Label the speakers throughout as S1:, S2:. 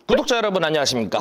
S1: 구독자 여러분 안녕하십니까?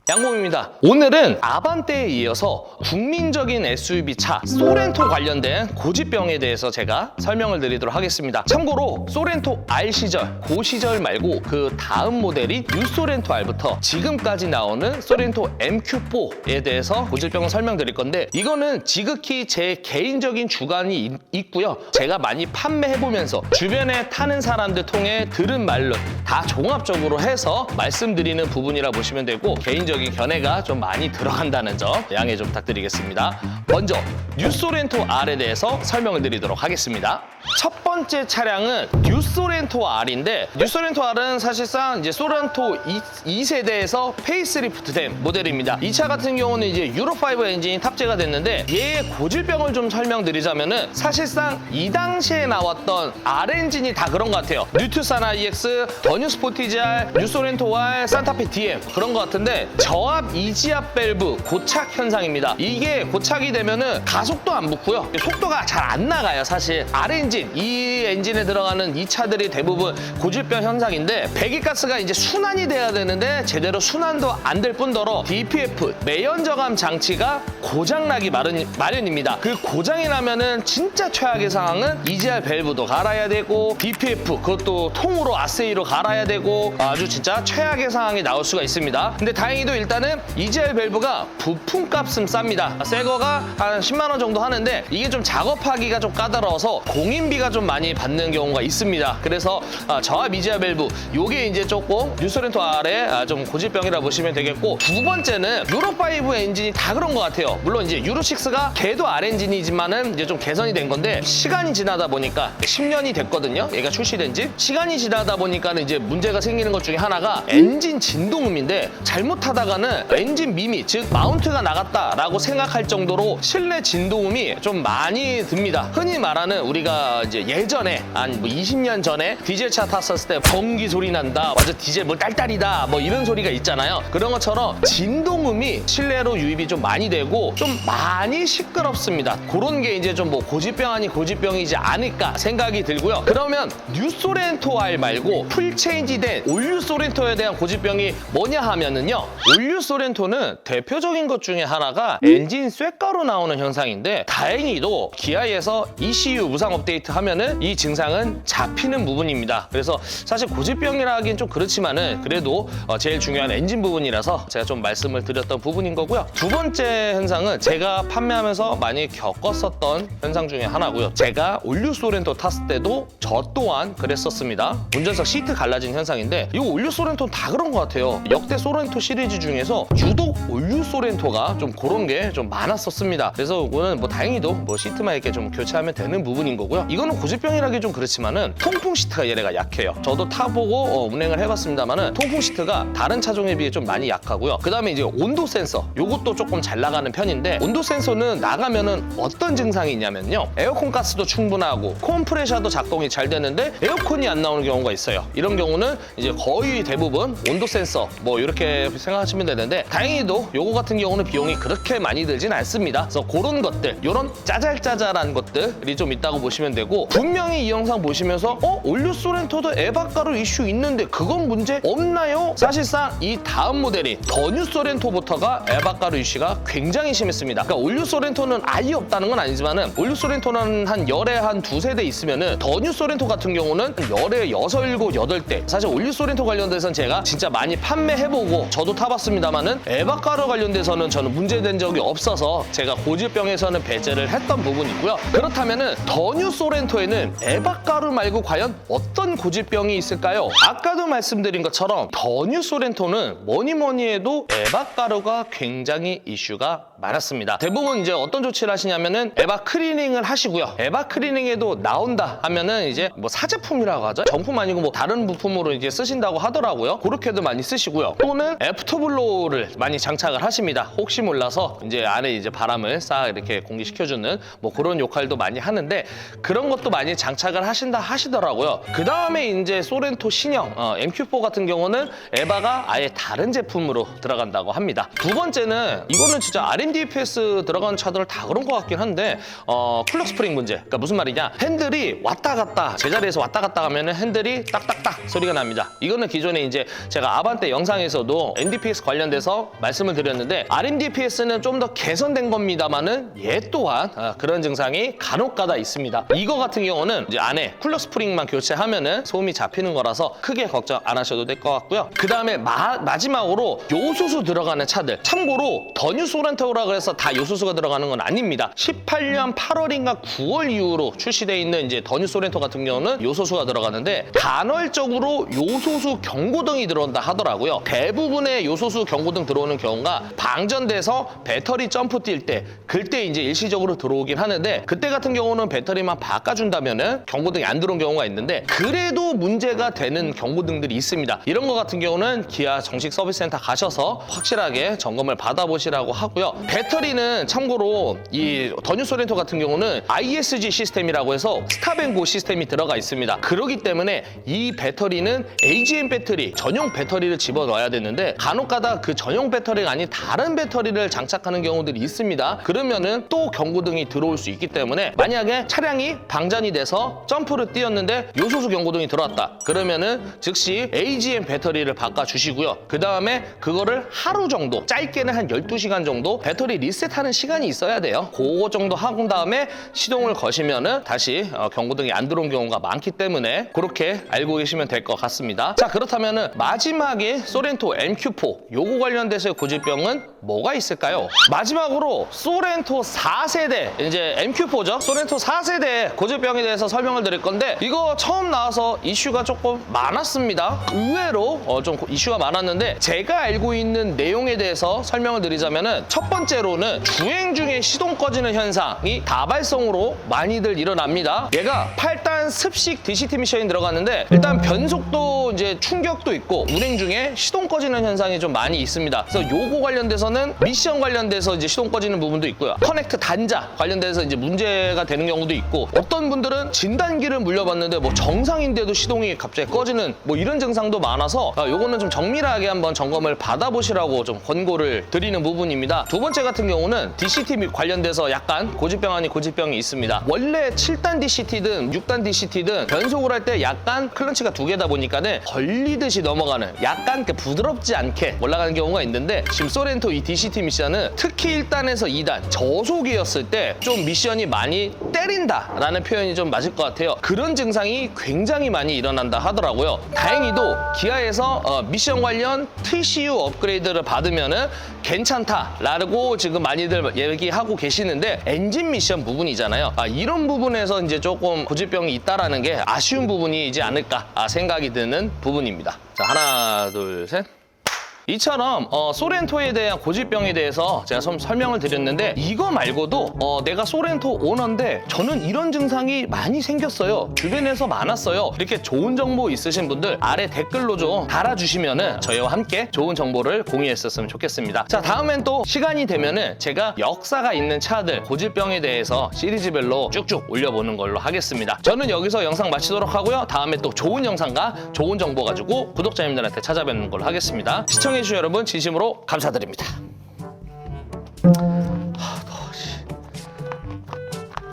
S1: 양봉입니다. 오늘은 아반떼에 이어서 국민적인 SUV 차 소렌토 관련된 고집병에 대해서 제가 설명을 드리도록 하겠습니다. 참고로 소렌토 R 시절, 고 시절 말고 그 다음 모델인 뉴소렌토 R부터 지금까지 나오는 소렌토 MQ4에 대해서 고집병을 설명드릴 건데, 이거는 지극히 제 개인적인 주관이 있고요. 제가 많이 판매해보면서 주변에 타는 사람들 통해 들은 말로 다 종합적으로 해서 말씀드리는 부분이라 보시면 되고, 개인적인 견해가 좀 많이 들어간다는 점 양해 좀 부탁드리겠습니다. 먼저 뉴소렌토 R에 대해서 설명을 드리도록 하겠습니다. 첫 번째 차량은 뉴소렌토 R인데, 뉴소렌토 R은 사실상 이제 소렌토 2세대에서 페이스리프트된 모델입니다. 이 차 같은 경우는 이제 유로5 엔진이 탑재가 됐는데, 얘의 고질병을 좀 설명드리자면은 사실상 이 당시에 나왔던 R 엔진이 다 그런 것 같아요. 뉴투산 IX, 더 뉴 스포티지 R, 뉴소렌토 R, 산타페 DM 그런 것 같은데, 저압 이지압 밸브 고착 현상입니다. 이게 고착이 되면은 가속도 안 붙고요, 속도가 잘 안 나가요. 사실 R 엔진, 이 엔진에 들어가는 이 차들이 대부분 고질병 현상인데, 배기가스가 이제 순환이 돼야 되는데 제대로 순환도 안 될 뿐더러 DPF 매연 저감 장치가 고장나기 마련입니다. 그 고장이 나면은 진짜 최악의 상황은 EGR 밸브도 갈아야 되고, DPF 그것도 통으로 아세이로 갈아야 되고, 아주 진짜 최악의 상황이 나올 수가 있습니다. 근데 다행히도 일단은 EGR 밸브가 부품값은 쌉니다. 새 거가 한 10만 원 정도 하는데, 이게 좀 작업하기가 좀 까다로워서 공인비가 좀 많이 받는 경우가 있습니다. 그래서 저압 EGR 밸브 요게 이제 조금 뉴소렌토 R의 좀 고질병이라 보시면 되겠고, 두 번째는 유로5 엔진이 다 그런 것 같아요. 물론 이제 유로6가 걔도 R 엔진이지만은 이제 좀 개선이 된 건데, 시간이 지나다 보니까 10년이 됐거든요. 얘가 출시된 지. 시간이 지나다 보니까는 이제 문제가 생기는 것 중에 하나가 엔진 진동음인데, 잘못하다가는 엔진 미미, 즉 마운트가 나갔다라고 생각할 정도로 실내 진동음이 좀 많이 듭니다. 흔히 말하는 우리가 이제 예전에 한 20년 전에 디젤차 탔었을 때 번기 소리 난다, 완전 디젤 뭐 딸딸이다, 뭐 이런 소리가 있잖아요. 그런 것처럼 진동음이 실내로 유입이 좀 많이 되고 좀 많이 시끄럽습니다. 그런 게 이제 좀 뭐 고질병 아닌 고질병이지 않을까 생각이 들고요. 그러면 뉴소렌토 R 말고 풀체인지된 올뉴 소렌토에 대한 고질병이 뭐냐 하면은요, 올뉴 소렌토는 대표적인 것 중에 하나가 엔진 쇳가루 나오는 현상인데, 다행히도 기아에서 ECU 무상 업데이트 하면은 이 증상은 잡히는 부분입니다. 그래서 사실 고질병이라 하긴 좀 그렇지만은 그래도 제일 중요한 엔진 부분이라서 제가 좀 말씀을 드렸던 부분인 거고요. 두 번째 현상은 제가 판매하면서 많이 겪었었던 현상 중에 하나고요. 제가 올뉴 소렌토 탔을 때도 저 또한 그랬었습니다. 운전석 시트 갈라진 현상인데, 이 올뉴 소렌토는 다 그런 것 같아요. 역대 소렌토 시리즈 중에서 유독 올뉴 소렌토가 좀 그런 게 좀 많았었습니다. 그래서 이거는 뭐 다행히도 뭐 시트만 이렇게 좀 교체하면 되는 부분인 거고요. 이거는 고질병이라기 좀 그렇지만은 통풍 시트가 얘네가 약해요. 저도 타보고 운행을 해봤습니다만은 통풍 시트가 다른 차종에 비해 좀 많이 약하고요. 그 다음에 이제 온도 센서, 요것도 조금 잘 나가는 편인데, 온도 센서는 나가면은 어떤 증상이 있냐면요, 에어컨 가스도 충분하고 컴프레셔도 작동이 잘 되는데 에어컨이 안 나오는 경우가 있어요. 이런 경우는 이제 거의 대부분 온도 센서 뭐 이렇게 생각하시면 되는데, 다행히도 요거 같은 경우는 비용이 그렇게 많이 들진 않습니다. 그래서 그런 것들, 요런 짜잘짜잘한 것들이 좀 있다고 보시면 되고, 분명히 이 영상 보시면서 올뉴 소렌토도 에바가루 이슈 있는데 그건 문제 없나요? 사실상 이 다음 모델인 더 뉴 소렌토부터가 에바가루 이슈가 굉장히 심했습니다. 그러니까 올뉴 소렌토는 아예 없다는 건 아니지만은, 올뉴 소렌토는 한 열에 한 두세 대 있으면은 더 뉴 소렌토 같은 경우는 열에 6, 7, 8대. 사실 올뉴 소렌토 관련돼서는 제가 진짜 많이 판매해보고 저도 타봤습니다만은, 에바가루 관련돼서는 저는 문제된 적이 없어서 제가 고질병에서는 배제를 했던 부분이고요. 그렇다면은 더 뉴 소렌토에는 에바가루 말고 과연 어떤 고질병이 있을까요? 아까도 말씀드린 것처럼 더 뉴 소렌토는 뭐니 해도 에바가루가 굉장히 이슈가 많았습니다. 대부분 이제 어떤 조치를 하시냐면은 에바 클리닝을 하시고요. 에바 클리닝에도 나온다 하면은 이제 뭐 사제품이라고 하죠. 정품 아니고 뭐 다른 부품으로 이제 쓰신다고 하더라고요. 그렇게도 많이 쓰시고요. 또는 애프터 에어블로우를 많이 장착을 하십니다. 혹시 몰라서 이제 안에 이제 바람을 싹 이렇게 공기시켜주는 뭐 그런 역할도 많이 하는데 그런 것도 많이 장착을 하신다 하시더라고요. 그 다음에 이제 소렌토 신형 MQ4 같은 경우는 에바가 아예 다른 제품으로 들어간다고 합니다. 두 번째는 이거는 진짜 RMDFS 들어가는 차들을 다 그런 것 같긴 한데 쿨러 스프링 문제. 그러니까 무슨 말이냐? 핸들이 왔다 갔다 제자리에서 왔다 갔다 하면은 핸들이 딱딱딱 소리가 납니다. 이거는 기존에 이제 제가 아반떼 영상에서도 NDPS 관련돼서 말씀을 드렸는데 RMDPS는 좀 더 개선된 겁니다만은 얘 또한 그런 증상이 간혹가다 있습니다. 이거 같은 경우는 이제 안에 쿨러 스프링만 교체하면은 소음이 잡히는 거라서 크게 걱정 안 하셔도 될 것 같고요. 그 다음에 마지막으로 요소수 들어가는 차들. 참고로 더 뉴 소렌토라 그래서 다 요소수가 들어가는 건 아닙니다. 18년 8월인가 9월 이후로 출시되어 있는 이제 더 뉴 소렌토 같은 경우는 요소수가 들어가는데 간헐적으로 요소수 경고등이 들어온다 하더라고요. 대부분의 요소수 경고등 들어오는 경우가 방전돼서 배터리 점프 뛸 때 그때 이제 일시적으로 들어오긴 하는데 그때 같은 경우는 배터리만 바꿔준다면은 경고등이 안 들어온 경우가 있는데 그래도 문제가 되는 경고등들이 있습니다. 이런 거 같은 경우는 기아 정식 서비스 센터 가셔서 확실하게 점검을 받아보시라고 하고요. 배터리는 참고로 이 더 뉴 소렌토 같은 경우는 ISG 시스템이라고 해서 스탑앤고 시스템이 들어가 있습니다. 그렇기 때문에 이 배터리는 AGM 배터리 전용 배터리를 집어넣어야 되는데 간혹가다 그 전용 배터리가 아닌 다른 배터리를 장착하는 경우들이 있습니다. 그러면은 또 경고등이 들어올 수 있기 때문에 만약에 차량이 방전이 돼서 점프를 뛰었는데 요소수 경고등이 들어왔다. 그러면은 즉시 AGM 배터리를 바꿔주시고요. 그 다음에 그거를 하루 정도 짧게는 한 12시간 정도 배터리 리셋하는 시간이 있어야 돼요. 그거 정도 하고 다음에 시동을 거시면은 다시 경고등이 안 들어온 경우가 많기 때문에 그렇게 알고 계시면 될 것 같습니다. 자, 그렇다면은 마지막에 소렌토 MQ4 요거 관련돼서의 고질병은 뭐가 있을까요? 마지막으로 소렌토 4세대 이제 MQ4죠. 소렌토 4세대 고질병에 대해서 설명을 드릴 건데 이거 처음 나와서 이슈가 조금 많았습니다. 의외로 좀 이슈가 많았는데 제가 알고 있는 내용에 대해서 설명을 드리자면은 첫 번째로는 주행 중에 시동 꺼지는 현상이 다발성으로 많이들 일어납니다. 얘가 8단 습식 DCT 미션이 들어갔는데 일단 변속도 이제 충격도 있고 운행 중에 시동 꺼지는 현상이 좀 많이 있습니다. 그래서 요거 관련돼서는 미션 관련돼서 이제 시동 꺼지는 부분도 있고요. 커넥트 단자 관련돼서 이제 문제가 되는 경우도 있고 어떤 분들은 진단기를 물려봤는데 뭐 정상인데도 시동이 갑자기 꺼지는 뭐 이런 증상도 많아서 요거는 좀 정밀하게 한번 점검을 받아보시라고 좀 권고를 드리는 부분입니다. 두 번째 같은 경우는 DCT 관련돼서 약간 고질병 아닌 고질병이 있습니다. 원래 7단 DCT든 6단 DCT든 변속을 할 때 약간 클런치가 두 개다 보니까는 걸리듯이 넘어가는 약간 부드럽지 않게 올라가는 경우가 있는데 지금 소렌토 이 DCT 미션은 특히 1단에서 2단 저속이었을 때 좀 미션이 많이 때린다라는 표현이 좀 맞을 것 같아요. 그런 증상이 굉장히 많이 일어난다 하더라고요. 다행히도 기아에서 미션 관련 TCU 업그레이드를 받으면은 괜찮다라고 지금 많이들 얘기하고 계시는데 엔진 미션 부분이잖아요. 이런 부분에서 이제 조금 고질병이 있다라는 게 아쉬운 부분이지 않을까 생각이 드는 부분입니다. 자, 하나, 둘, 셋. 이처럼 소렌토에 대한 고질병에 대해서 제가 좀 설명을 드렸는데 이거 말고도 내가 소렌토 오너인데 저는 이런 증상이 많이 생겼어요. 주변에서 많았어요. 이렇게 좋은 정보 있으신 분들 아래 댓글로 좀 달아주시면은 저희와 함께 좋은 정보를 공유했었으면 좋겠습니다. 자, 다음엔 또 시간이 되면은 제가 역사가 있는 차들 고질병에 대해서 시리즈별로 쭉쭉 올려보는 걸로 하겠습니다. 저는 여기서 영상 마치도록 하고요. 다음에 또 좋은 영상과 좋은 정보 가지고 구독자님들한테 찾아뵙는 걸로 하겠습니다. 시청해주신 여러분 진심으로 감사드립니다.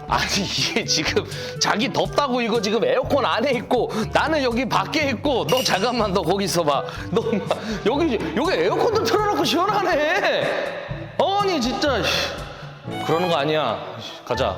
S1: 아니 이게 지금 자기 덥다고 이거 지금 에어컨 안에 있고 나는 여기 밖에 있고 너 잠깐만 너 거기 있어봐. 너 여기 에어컨도 틀어놓고 시원하네. 아니 진짜 그러는 거 아니야. 가자.